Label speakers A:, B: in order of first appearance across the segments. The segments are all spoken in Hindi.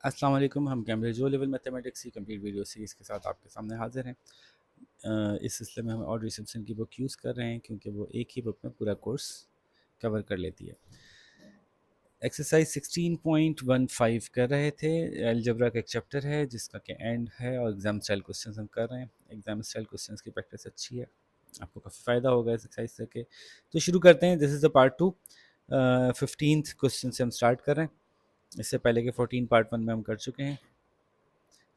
A: अस्सलाम वालेकुम। हम कैम्ब्रिज जो लेवल मैथमेटिक्स की कंप्लीट वीडियो सीरीज़ के साथ आपके सामने हाजिर हैं। इस सिलसिले में हम ऑड्री सिम्पसन की बुक यूज़ कर रहे हैं क्योंकि वो एक ही बुक में पूरा कोर्स कवर कर लेती है। एक्सरसाइज 16.15 कर रहे थे। अलजेब्रा का एक चैप्टर है जिसका कि एंड है और एग्जाम स्टाइल क्वेश्चन हम कर रहे हैं। एग्जाम स्टाइल क्वेश्चन की प्रैक्टिस अच्छी है, आपको काफ़ी फ़ायदा होगा इस एक्सरसाइज करके। तो शुरू करते हैं। This is the part 2। 15th question से हम स्टार्ट कर रहे हैं। इससे पहले के 14 पार्ट 1 में हम कर चुके हैं।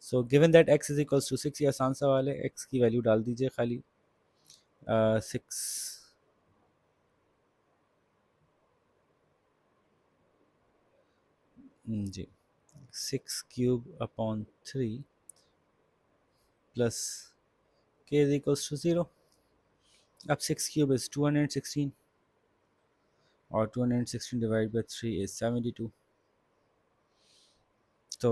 A: So given that x is equals to 6, ये आसान सवाल है। x की वैल्यू डाल दीजिए खाली 6 जी 6³ upon 3 plus k is equals to 0। अब 6³ इज 216 और 216 डिवाइड बाई 3 इज 72। तो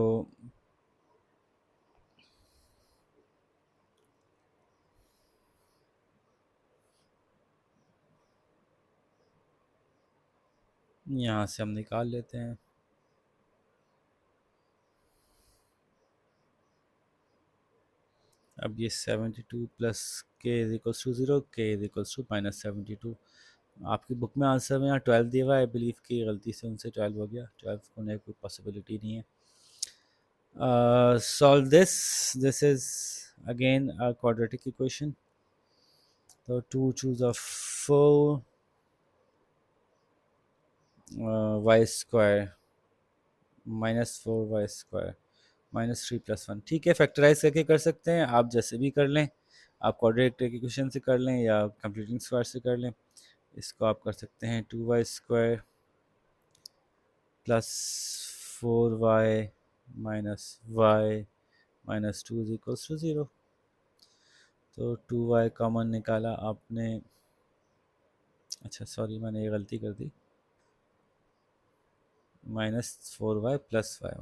A: यहाँ से हम निकाल लेते हैं। अब ये 72 plus k is equals to 0, k is equals to -72। आपकी बुक में आंसर में यहाँ 12 दिया हुआ है। आई बिलीव कि गलती से उनसे 12 हो गया। 12 होने की कोई पॉसिबिलिटी नहीं है। Solve this. This is again a quadratic equation. So 2 choose of 4 y square -4 y square -3 + 1। ठीक है, फैक्टराइज करके कर सकते हैं। आप जैसे भी कर लें, आप क्वाड्रेटिक इक्वेशन से कर लें या कंप्लीटिंग स्क्वायर से कर लें। इसको आप कर सकते हैं 2y² + 4y y -2 is equals to 0। तो 2y कॉमन निकाला आपने। अच्छा सॉरी, मैंने ये गलती कर दी। -4y + y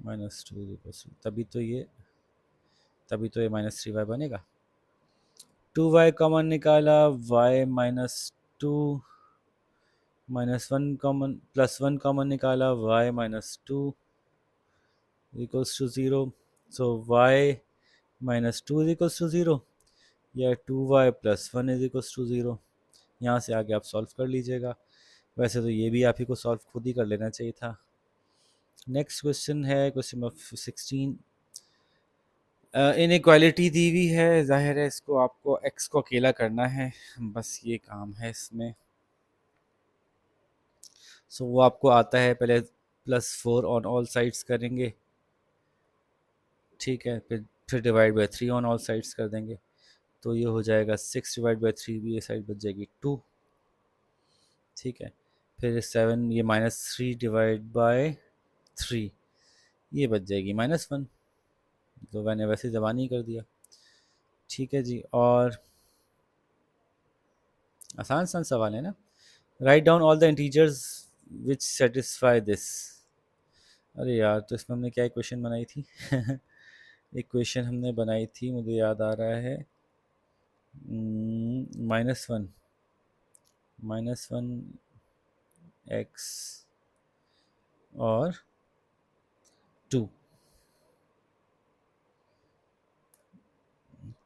A: -2 तभी तो ये -3y बनेगा। 2y कॉमन निकाला, y -2 -1 कॉमन +1 कॉमन निकाला, y -2 = 0। सो y -2 = 0 या 2y + 1 = 0। यहाँ से आगे आप सॉल्व कर लीजिएगा। वैसे तो ये भी आप ही को सॉल्व खुद ही कर लेना चाहिए था। नेक्स्ट क्वेश्चन है क्वेश्चन नंबर 16। इनइक्वालिटी दी हुई है, जाहिर है इसको आपको x को अकेला करना है, बस ये काम है इसमें। सो वो आपको आता है। पहले +4 ऑन ऑल साइड्स करेंगे, ठीक है। फिर divide by 3 on all sides कर देंगे, तो ये हो जाएगा 6 डिवाइड बाई 3, भी ये साइड बच जाएगी 2, ठीक है। फिर 7, ये -3 डिवाइड बाई 3, ये बच जाएगी -1। तो मैंने वैसे ज़बानी कर दिया, ठीक है जी। और आसान सा सवाल है ना। Write down all the integers which satisfy this. अरे यार, तो इसमें हमने क्या इक्वेशन बनाई थी? इक्वेशन हमने बनाई थी, मुझे याद आ रहा है, -1 x और 2,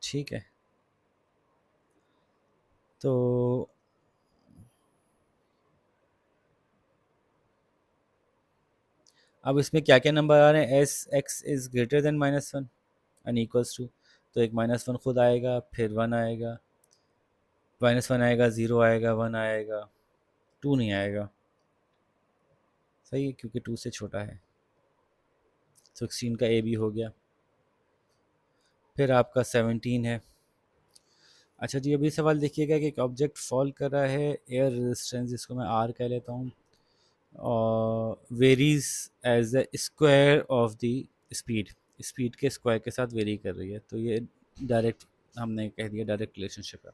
A: ठीक है। तो अब इसमें क्या क्या नंबर आ रहे हैं? S X is greater than -1 and equals to, तो एक -1 खुद आएगा, फिर 1 आएगा, -1 आएगा, 0 आएगा, 1 आएगा, 2 नहीं आएगा। सही है, क्योंकि 2 से छोटा है। 16 का ए भी हो गया। फिर आपका 17 है। अच्छा जी, अभी सवाल देखिएगा कि एक ऑब्जेक्ट फॉल कर रहा है, एयर रेजिस्टेंस जिसको मैं आर कह लेता हूँ, और varies as the square of the speed, speed के स्क्वायर के साथ वेरी कर रही है। तो ये डायरेक्ट हमने कह दिया, डायरेक्ट रिलेशनशिप है।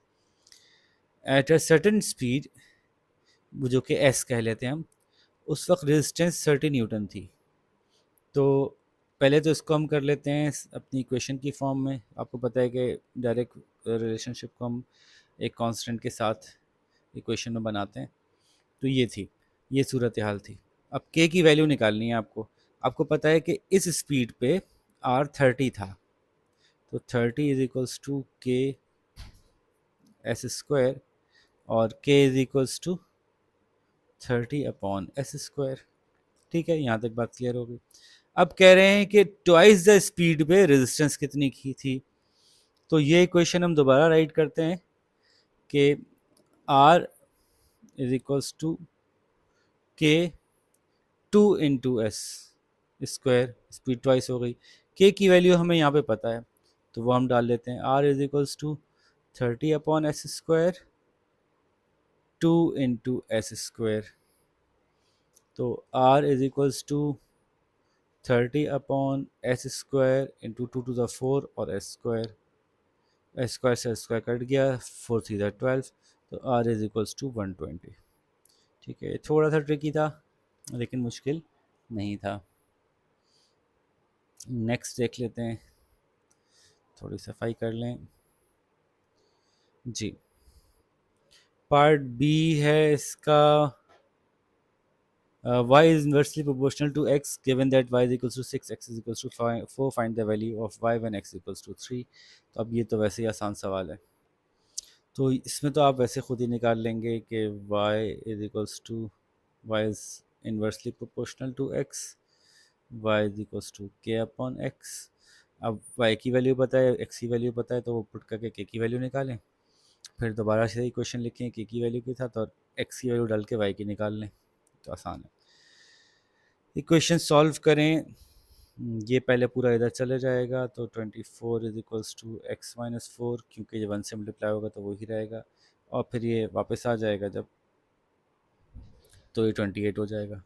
A: एट अ सर्टेन स्पीड, जो कि एस कह लेते हैं हम, उस वक्त रेजिस्टेंस 30 N थी। तो पहले तो इसको हम कर लेते हैं अपनी इक्वेशन की फॉर्म में। आपको पता है कि डायरेक्ट रिलेशनशिप को हम एक कांस्टेंट के साथ इक्वेशन में बनाते हैं। तो ये थी, ये सूरत हाल थी। अब k की वैल्यू निकालनी है आपको। आपको पता है कि इस स्पीड पे r 30 था, तो 30 is equals to K S square, और k is equals to 30 upon S square. ठीक है, यहाँ तक बात क्लियर हो गई। अब कह रहे हैं कि ट्वाइस द स्पीड पे रेजिस्टेंस कितनी की थी। तो ये इक्वेशन हम दोबारा राइट करते हैं कि r इज इक्वल्स टू के 2 × s स्क्वायर, स्पीड ट्वाइस हो गई। k की वैल्यू हमें यहाँ पे पता है, तो वो हम डाल लेते हैं। r is equals to 30 upon S square 2 × s square. तो r is equals to 30 upon S square into 2 to the 4 और एस स्क्वायर, एस स्क्वायर से स्क्वायर कट गया, 4 3 12, तो r इज इक्वल्स टू 120। ठीक है, थोड़ा सा ट्रिकी था लेकिन मुश्किल नहीं था। नेक्स्ट देख लेते हैं, थोड़ी सफाई कर लें जी। पार्ट बी है इसका, y is inversely proportional to x given that y is equals to 6, x is equals to 4, find the value of y when x equals to 3। तो अब ये तो वैसे ही आसान सवाल है, तो इसमें तो आप वैसे खुद ही निकाल लेंगे कि y is equals to y is inversely proportional to x, y is equals to k upon x। अब y की वैल्यू पता है, x की वैल्यू पता है, तो वो पुट करके k की वैल्यू निकालें, फिर दोबारा से इक्वेशन लिखें k की वैल्यू के साथ, और x की वैल्यू डाल के y की निकाल लें, तो आसान है। इक्वेशन सॉल्व करें, ये पहले पूरा इधर चले जाएगा, तो 24 is equals to X minus 4, क्योंकि ये 1 से मल्टीप्लाई होगा तो वही रहेगा, और फिर ये वापस आ जाएगा जब, तो ये 28 हो जाएगा।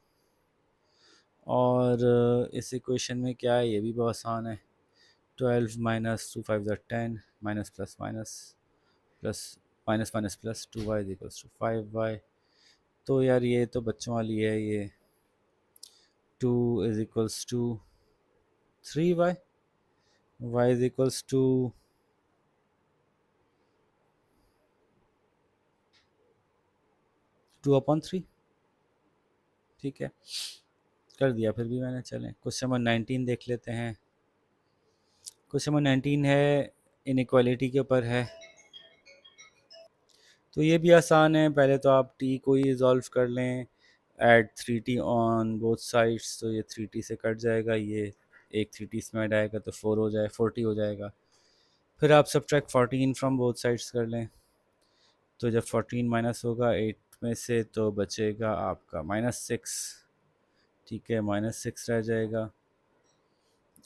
A: और इस इक्वेशन में क्या है, ये भी बहुत आसान है। 12 minus 2 5 10, minus plus minus plus minus minus plus 2y is equals to 5y। तो यार ये तो बच्चों वाली है, ये 2 is equals to 3y, y is equals to 2/3। ठीक है, कर दिया फिर भी मैंने। चलें क्वेश्चन नंबर 19 देख लेते हैं। क्वेश्चन नंबर 19 है, इनइक्वालिटी के ऊपर है, तो ये भी आसान है। पहले तो आप t को ही सॉल्व कर लें, add 3t on both sides, तो ये 3t से कट जाएगा, ये एक 3t इसमें ऐड आएगा तो 4 हो जाए 40 हो जाएगा। फिर आप सब्ट्रैक्ट 14 फ्रॉम बोथ साइड्स कर लें, तो जब 14 माइनस होगा 8 में से, तो बचेगा आपका -6। ठीक है, -6 रह जाएगा,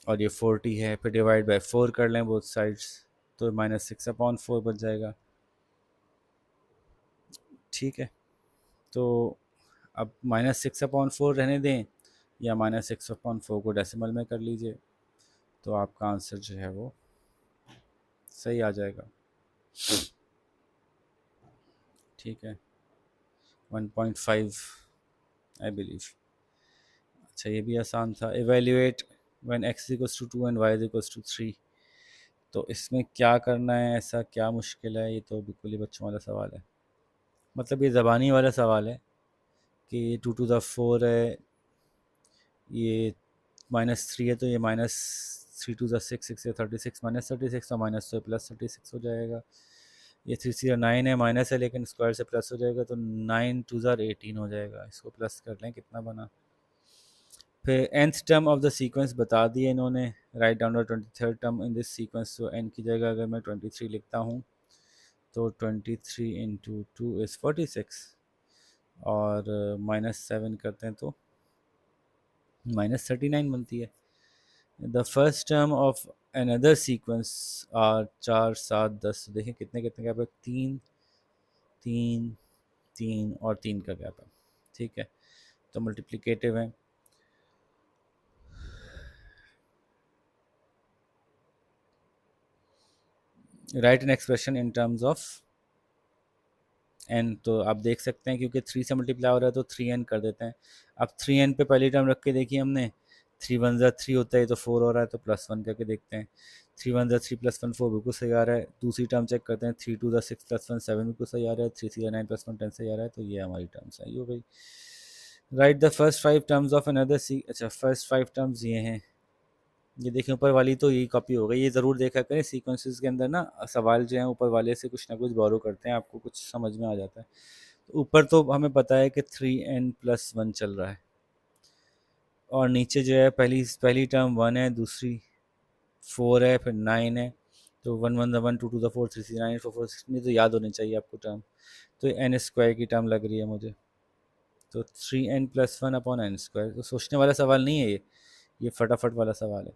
A: और ये 40 है, फिर डिवाइड बाय 4 कर लें बोथ साइड्स, तो -6/4 बच जाएगा। ठीक है, तो अब -6/4 रहने दें, या -6/4 को डेसिमल में कर लीजिए, तो आपका आंसर जो है वो सही आ जाएगा। ठीक है, 1.5 आई बिलीव। अच्छा, ये भी आसान था। Evaluate when x equals to 2 and y equals to 3। तो इसमें क्या करना है, ऐसा क्या मुश्किल है, ये तो बिल्कुल ही बच्चों वाला सवाल है। मतलब ये ज़बानी वाला सवाल है कि 2 to the 4 है, ये -3 है, तो ये -3 to the 6, 6 से 36, -36, और माइनस तो +36 हो जाएगा। ये 3 9 है, माइनस है लेकिन स्क्वायर से प्लस हो जाएगा, तो 9 2 18 हो जाएगा। इसको प्लस कर लें, कितना बना। फिर nth term of the sequence बता दिए इन्होंने, write down the 23rd term in this sequence. तो n की जगह अगर मैं 23 लिखता हूँ, तो 23 इंटू 2 इज़ 46, और -7 करते हैं तो -39 बनती है। The first term of another sequence are 4 7 10। देखें कितने कितने गैप है, 3 3 3 और 3 का गैप है। ठीक है, तो मल्टीप्लिकेटिव है। Right an expression in terms of n, तो आप देख सकते हैं क्योंकि 3 से मल्टीप्लाई हो रहा है तो 3n कर देते हैं। अब 3n पे पहली टर्म रख के देखिए हमने, 3 1 ज़ा 3 होता है, तो 4 हो रहा है, तो +1 करके देखते हैं। 3 1 ज़ा 3 +1 4 बिल्कुल सही आ रहा है। दूसरी टर्म चेक करते हैं, 3 2 ज़ा 6 +1 7 बिल्कुल सही आ रहा है। 3 3 ज़ा 9 +1 10 सही आ रहा है, तो ये हमारी टर्म सही हो गई। Right the first 5 terms of another सी, अच्छा फर्स्ट 5 टर्म्स ये हैं। ये देखिए ऊपर वाली तो यही कॉपी हो गई। ये ज़रूर देखा करें सीक्वेंसेस के अंदर ना, सवाल जो हैं ऊपर वाले से कुछ ना कुछ बोरो करते हैं, आपको कुछ समझ में आ जाता है। तो ऊपर तो हमें पता है कि 3n+1 चल रहा है, और नीचे जो है पहली पहली टर्म 1 है, दूसरी 4 है, फिर 9 है। तो 1 1 द 1 2 2 द 4 3 3 9 4 4 6 तो याद होनी चाहिए आपको टर्म। तो एन स्क्वायर की टर्म लग रही है मुझे। तो 3n+1/n², तो सोचने वाला सवाल नहीं है ये फटाफट वाला सवाल है।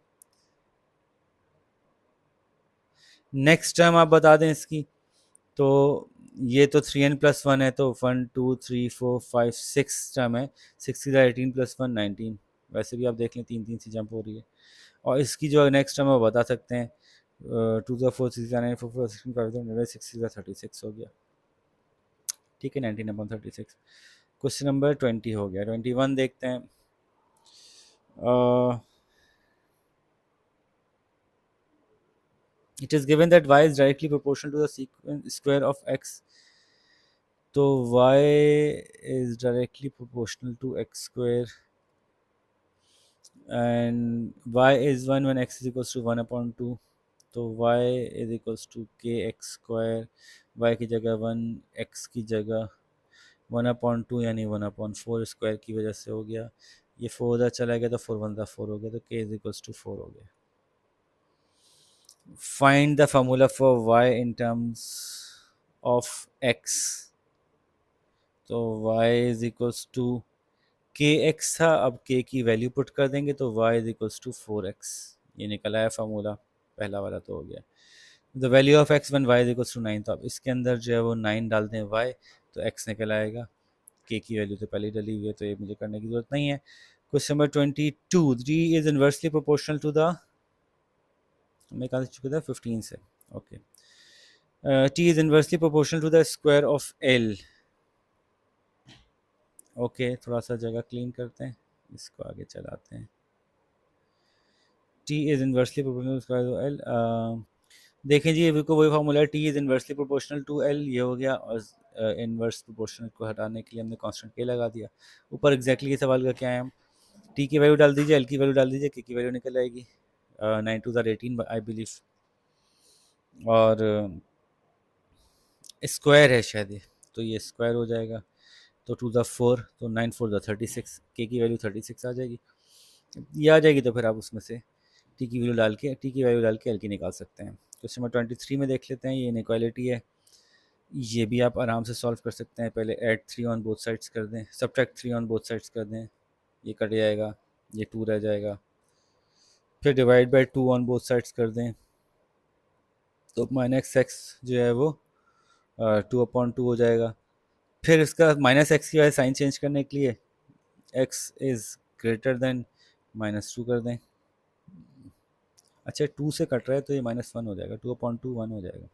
A: नेक्स्ट टर्म आप बता दें इसकी। तो ये तो 3n+1 है, तो 1 2 3 4 5 6 टर्म है। 6 इधर 18+1 19। वैसे भी आप देख लें 3 3 से जंप हो रही है। और इसकी जो नेक्स्ट टर्म है वो बता सकते हैं। 2 ज़ा 4 6 ज़ा 9 4 4 16 5 6 ज़ा 36 हो गया। ठीक है, 19/36। क्वेश्चन नंबर 20 हो गया। 21 देखते हैं। It is given that y is directly proportional to the square of x. तो y is directly proportional to x square and y is 1 when x is equals to 1/2. तो y is equals to kx square, y की जगह 1, x की जगह 1/2 यानी 1/4 स्क्वायर की वजह से हो गया। ये 4 उधर चला गया तो 4 1 4 हो गया, तो k is equals to 4 हो गया। Find the formula for y in terms of x. तो y इज इक्वल्स टू के एक्स था, अब k की वैल्यू पुट कर देंगे तो y is equals to 4x। ये निकला है फार्मूला, पहला वाला तो हो गया। The value of x one y is equals to 9, तो अब इसके अंदर जो है वो 9 डाल दें y, तो x निकल आएगा। k की वैल्यू तो पहले डली हुई है, तो ये मुझे करने की ज़रूरत नहीं है। Question number 22, d is inversely proportional to the, मैं कहाँ से चुका था 15 से, okay. t is inversely proportional to the square of l। Okay, थोड़ा सा जगह क्लीन करते हैं, इसको आगे चलाते हैं। T is inversely proportional to L. देखें जी, अभी को वही फार्मूला है, T is inversely proportional to L, ये हो गया। और इन्वर्स प्रोपोर्शनल को हटाने के लिए हमने कांस्टेंट के लगा दिया। ऊपर एग्जैक्टली के सवाल का क्या है, हम टी की वैल्यू डाल दीजिए, एल की वैल्यू डाल दीजिए, के की वैल्यू निकल आएगी 9 2 18 आई बिलीव। और स्क्वायर है शायद ये, तो ये स्क्वायर हो जाएगा। तो 2 4, तो 9 4 36, के की वैल्यू 36 आ जाएगी। ये आ जाएगी तो फिर आप उसमें से टी की वैल्यू डाल के, टी की वैल्यू डाल के एल की निकाल सकते हैं। क्वेश्चन नंबर 23 में देख लेते हैं। ये इनइक्वालिटी है, ये भी आप आराम से सॉल्व कर सकते हैं। पहले ऐड 3 ऑन बोथ साइड्स कर दें, सब्ट्रैक्ट 3 ऑन बोथ साइड्स कर दें, ये कट जाएगा, ये 2 रह जाएगा। फिर divide by 2 on both sides कर दें, तो माइनस एक्स जो है वो 2/2 हो जाएगा। फिर इसका माइनस एक्स की वजह साइन चेंज करने के लिए एक्स इज़ ग्रेटर देन -2 कर दें। अच्छा, 2 से कट रहा है तो ये -1 हो जाएगा, 2/2 1 हो जाएगा।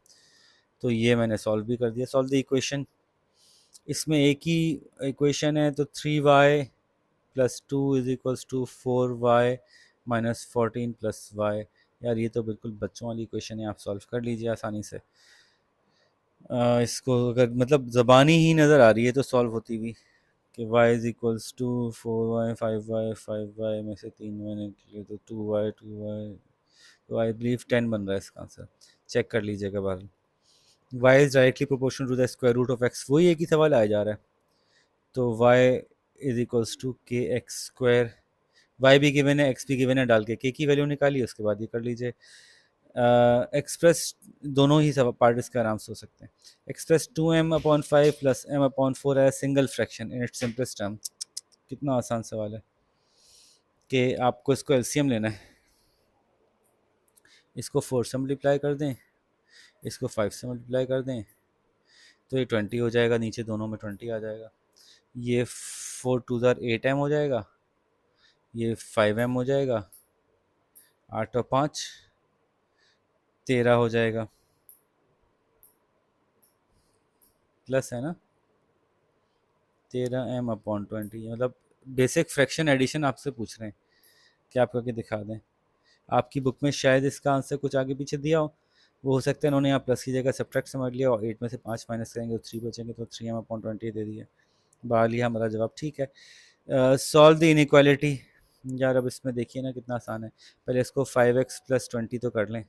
A: तो ये मैंने सॉल्व भी कर दिया। Solve the equation. इसमें एक ही इक्वेशन है, तो 3y + 2 is equals to 4y - 14 + y। यार ये तो बिल्कुल बच्चों वाली इक्वेशन है, आप सॉल्व कर लीजिए आसानी से। इसको अगर मतलब ज़बानी ही नज़र आ रही है तो सॉल्व होती भी, कि y is equals to 4y 5y 5y में से 3y निकले तो 2y 2y, तो आई बिलीव 10 बन रहा है इसका आंसर। चेक कर लीजिएगा बार। y is directly proportional to the square root of x, वही एक ही सवाल आ जा रहा है। तो y इज इक्वल्स टू के एक्स स्क्वायर, y भी गिवन है, x भी गिवन है, डाल के k की वैल्यू निकालिए, उसके बाद ये कर लीजिए। एक्सप्रेस दोनों ही सब पार्ट इसके आराम से हो सकते हैं। एक्सप्रेस 2m/5 + m/4 है single fraction in its simplest term. कितना आसान सवाल है कि आपको इसको एलसीएम लेना है। इसको 4 से मल्टीप्लाई कर दें, इसको 5 से मल्टीप्लाई कर दें, तो ये 20 हो जाएगा, नीचे दोनों में 20 आ जाएगा। ये 4 2 8m हो जाएगा, ये 5m हो जाएगा, 8 और 5 13 हो जाएगा, प्लस है ना 13m/20। मतलब बेसिक फ्रैक्शन एडिशन आपसे पूछ रहे हैं कि आप करके दिखा दें। आपकी बुक में शायद इसका आंसर कुछ आगे पीछे दिया हो, वो हो सकता है उन्होंने यहाँ प्लस की जगह सब्ट्रैक्ट समझ लिया, और 8 में से 5 माइनस करेंगे तो 3 बचेंगे, तो 3m/20 दे दिया। बहरहाल हमारा जवाब ठीक है। Solve the inequality. यार अब इसमें देखिए ना कितना आसान है। पहले इसको 5x + 20 तो कर लें।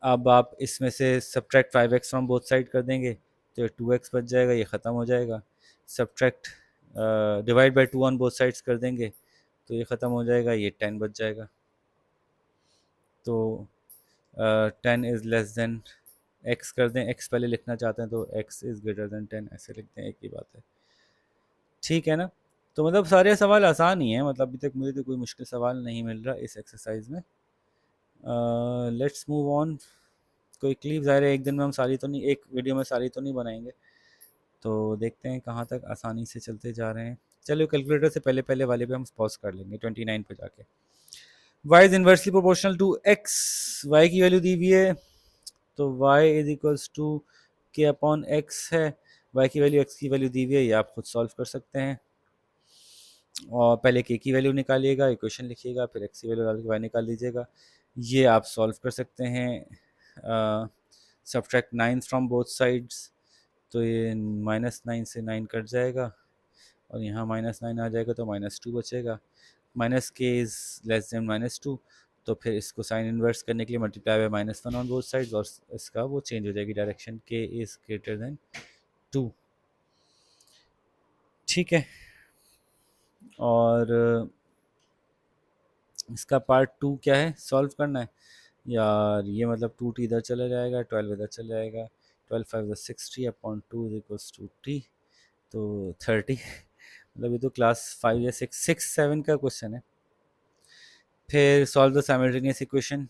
A: अब आप इसमें से subtract 5x from both side कर देंगे तो 2x बच जाएगा, ये ख़त्म हो जाएगा। Subtract divide by 2 on both sides कर देंगे तो ये ख़त्म हो जाएगा, ये 10 बच जाएगा। तो 10 इज़ लेस देन x कर दें, x पहले लिखना चाहते हैं तो x इज़ ग्रेटर देन 10 ऐसे लिखते हैं, एक ही बात है। ठीक है ना। तो मतलब सारे सवाल आसान ही हैं, मतलब अभी तक मुझे तो कोई मुश्किल सवाल नहीं मिल रहा इस एक्सरसाइज में। Let's move on quickly. ज़ाहिर है एक दिन में हम सारी तो नहीं, एक वीडियो में सारी तो नहीं बनाएंगे, तो देखते हैं कहाँ तक आसानी से चलते जा रहे हैं। चलो कैलकुलेटर से पहले पहले वाले पे हम पॉज कर लेंगे 29 पे जाके। y is inversely proportional to x, y की वैल्यू दी हुई है तो y is equals to k upon x है। y की वैल्यू x की वैल्यू दी हुई है, ये आप खुद सॉल्व कर सकते हैं। और पहले k की वैल्यू निकालिएगा, इक्वेशन लिखिएगा, फिर x की वैल्यू डाल के y निकाल लीजिएगा। ये आप सॉल्व कर सकते हैं। सब्ट्रैक्ट 9 फ्रॉम बोथ साइड्स, तो ये -9 से 9 कट जाएगा और यहाँ -9 आ जाएगा तो -2 बचेगा। माइनस के इज़ लेस देन -2, तो फिर इसको साइन इन्वर्स करने के लिए multiply by -1 on both sides और इसका वो चेंज हो जाएगी डायरेक्शन, के इज़ ग्रेटर देन 2। ठीक है। और इसका पार्ट 2 क्या है, सॉल्व करना है। यार ये मतलब 2t इधर चला जाएगा, 12 इधर चला जाएगा, 12 5 60 upon 2 is equals to t, तो 30। मतलब ये तो क्लास 5 या 6 7 का क्वेश्चन है। फिर सॉल्व द साइमल्टेनियस इक्वेशन।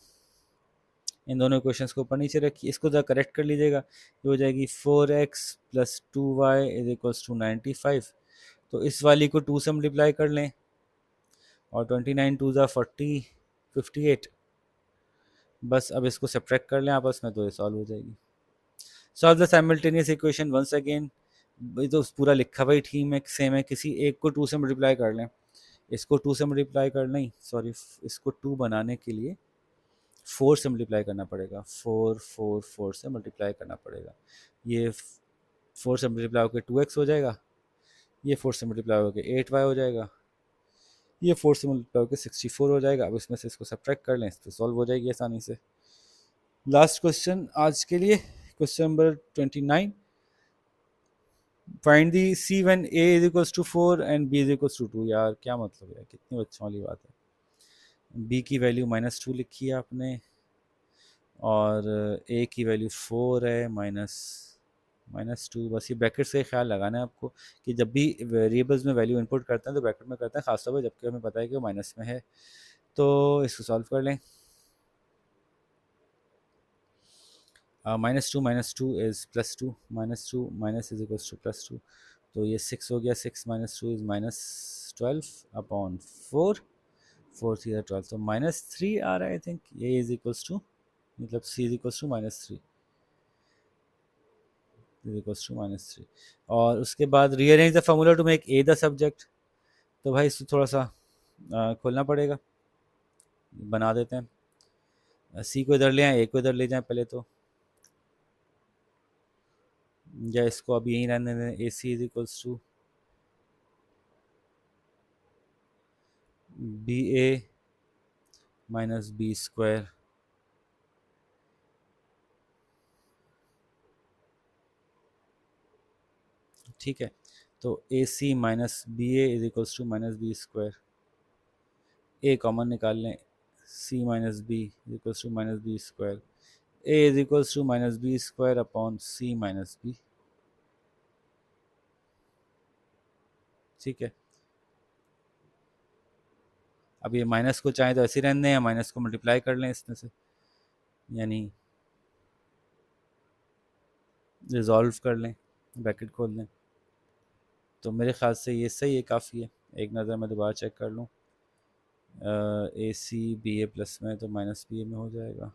A: इन दोनों इक्वेशंस को ऊपर नीचे रखिए, इसको जरा करेक्ट कर लीजिएगा। ये हो जाएगी 4x + 2y is equals to 95। तो इस वाली को 2 से मल्टीप्लाई कर लें और 29 2 ज़ा 40 58। बस अब इसको सब्ट्रैक्ट कर लें आपस में तो ये सॉल्व हो जाएगी। Solve the simultaneous equation once again. ये तो पूरा लिखा हुआ ही ठीक है, सेम है। किसी एक को 2 से मल्टीप्लाई कर लें, इसको 2 से मल्टीप्लाई कर नहीं सॉरी, इसको 2 बनाने के लिए 4 से मल्टीप्लाई करना पड़ेगा, 4 4 4 से मल्टीप्लाई करना पड़ेगा। ये 4 से मल्टीप्लाई होकर 2x हो जाएगा, ये 4 से मल्टीप्लाई होकर 8y हो जाएगा, ये 4 से मल्टीप्लाई होकर 64 हो जाएगा। अब इसमें से इसको सब्ट्रैक्ट कर लें तो सॉल्व हो जाएगी आसानी से। लास्ट क्वेश्चन आज के लिए, question number 29। Find the C when a is equals to 4 and b is equals to 2। यार क्या मतलब है, कितनी बच्चों वाली बात है। b की वैल्यू -2 लिखी है आपने और a की वैल्यू 4 है, -2। बस ये ब्रैकेट से ख्याल लगाना है आपको कि जब भी वेरिएबल्स में वैल्यू इनपुट करते हैं तो ब्रैकेट में करते हैं, खासतौर पर जबकि हमें पता है कि वो माइनस में है। तो इसको सॉल्व कर लें। -2 is +2, -2 minus is equals to +2, तो ये 6 हो गया। 6 - 2 इज़ -12 अपॉन 4, 4 3 12, तो -3 आ रहा है। आई थिंक ये इज इक्वल्स टू, मतलब c is equals to -3, is equals to -3। और उसके बाद rearrange the formula to make a the subject. तो भाई इसको थोड़ा सा खोलना पड़ेगा, बना देते हैं। c को इधर ले आए, a को इधर ले जाएं पहले तो, या इसको अब यहीं रहने दें। AC is equals to BA - B²। ठीक है, तो AC - BA is equals to -B²। A common निकाल लें, C - B is equals to -B²। A is equals to -B² upon C - B। ठीक है, अब ये माइनस को चाहें तो ऐसे ही रहने दें या माइनस को मल्टीप्लाई कर लें इसमें से, यानी रिजॉल्व कर लें, ब्रैकेट खोल लें। तो मेरे ख्याल से ये सही है, काफ़ी है। एक नज़र मैं दोबारा चेक कर लूँ। AC BA प्लस में तो -BA में हो जाएगा।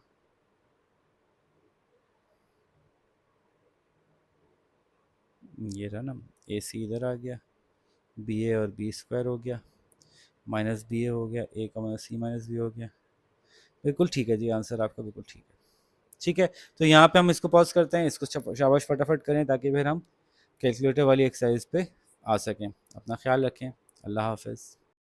A: ये रहा ना, AC इधर आ गया, BA और B² हो गया, -BA हो गया, A का C - B हो गया। बिल्कुल ठीक है जी, आंसर आपका बिल्कुल ठीक है। ठीक है, तो यहाँ पे हम इसको पॉज करते हैं, इसको शाबाश फटाफट करें ताकि फिर हम कैलकुलेटर वाली एक्सरसाइज पे आ सकें। अपना ख्याल रखें। अल्लाह हाफ़िज़।